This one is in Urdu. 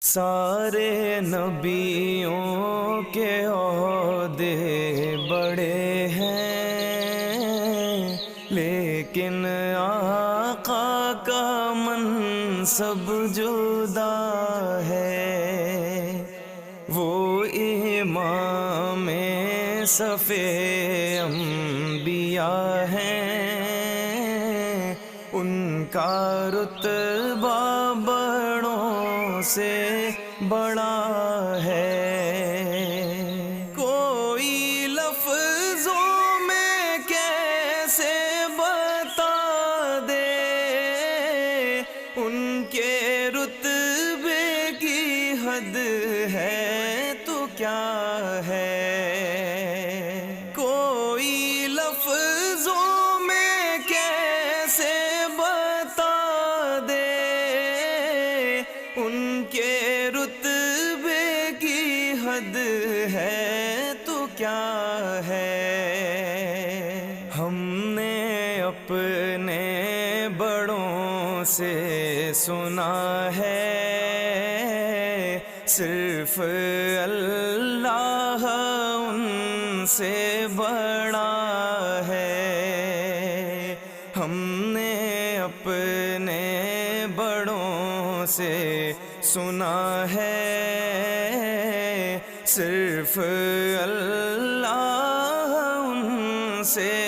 سارے نبیوں کے عہدے بڑے ہیں، لیکن آقا کا منصب جدا ہے۔ وہ امام صف انبیاء ہیں، ان کا رتبہ بڑوں سے بڑا ہے۔ کوئی لفظوں میں کیسے بتا دے ان کے رتبے کی حد ہے تو کیا ہے۔ کوئی لفظوں میں کیسے بتا دے ان کے رتبے کی حد ہے تو کیا ہے۔ ہم نے اپنے بڑوں سے سنا ہے، صرف اللہ ان سے بڑا ہے۔ ہم نے اپنے بڑوں سے سنا ہے، صرف اللہ ان سے